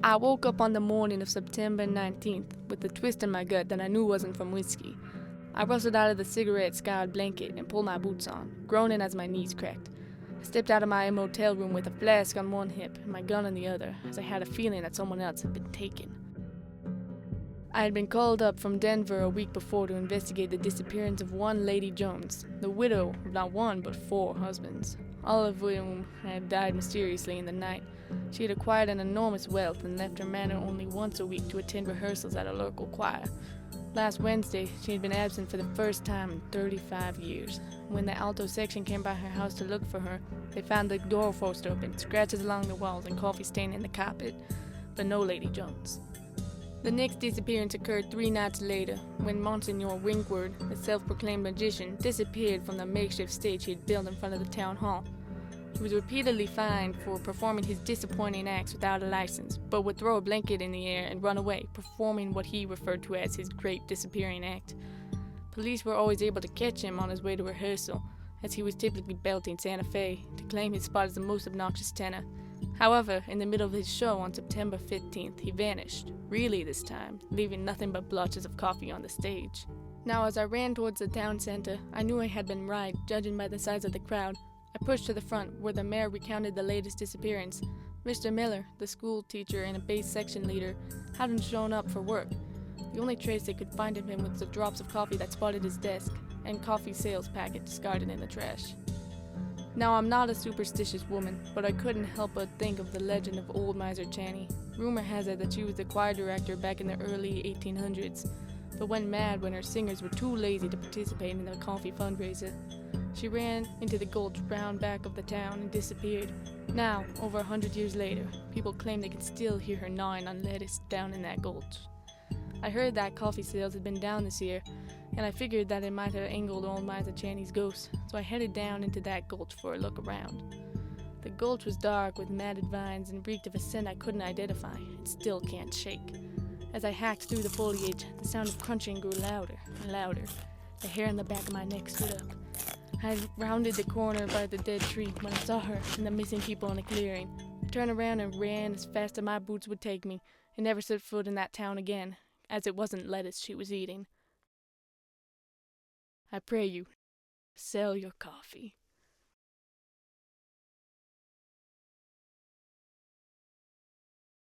I woke up on the morning of September 19th with a twist in my gut that I knew wasn't from whiskey. I rustled out of the cigarette-scoured blanket and pulled my boots on, groaning as my knees cracked. I stepped out of my motel room with a flask on one hip and my gun on the other, as I had a feeling that someone else had been taken. I had been called up from Denver a week before to investigate the disappearance of one Lady Jones, the widow of not one but 4 husbands, all of whom had died mysteriously in the night. She had acquired an enormous wealth and left her manor only once a week to attend rehearsals at a local choir. Last Wednesday, she had been absent for the first time in 35 years. When the alto section came by her house to look for her, they found the door forced open, scratches along the walls, and coffee stain in the carpet, but no Lady Jones. The next disappearance occurred 3 nights later, when Monsignor Winkward, a self-proclaimed magician, disappeared from the makeshift stage he had built in front of the town hall. He was repeatedly fined for performing his disappointing acts without a license, but would throw a blanket in the air and run away, performing what he referred to as his great disappearing act. Police were always able to catch him on his way to rehearsal, as he was typically belting Santa Fe to claim his spot as the most obnoxious tenor. However, in the middle of his show on September 15th, he vanished, really this time, leaving nothing but blotches of coffee on the stage. Now, as I ran towards the town center, I knew I had been right, judging by the size of the crowd. I pushed to the front, where the mayor recounted the latest disappearance. Mr. Miller, the school teacher and a base section leader, hadn't shown up for work. The only trace they could find of him was the drops of coffee that spotted his desk, and coffee sales packet discarded in the trash. Now, I'm not a superstitious woman, but I couldn't help but think of the legend of old Miser Channy. Rumor has it that she was the choir director back in the early 1800s, but went mad when her singers were too lazy to participate in the coffee fundraiser. She ran into the gulch round back of the town and disappeared. Now, over 100 years later, people claim they can still hear her gnawing on lettuce down in that gulch. I heard that coffee sales had been down this year, and I figured that it might have angled old Miser Channy's ghost, so I headed down into that gulch for a look around. The gulch was dark with matted vines and reeked of a scent I couldn't identify and still can't shake. As I hacked through the foliage, the sound of crunching grew louder and louder. The hair on the back of my neck stood up. I rounded the corner by the dead tree when I saw her and the missing people in the clearing. I turned around and ran as fast as my boots would take me, and never set foot in that town again, as it wasn't lettuce she was eating. I pray you, sell your coffee.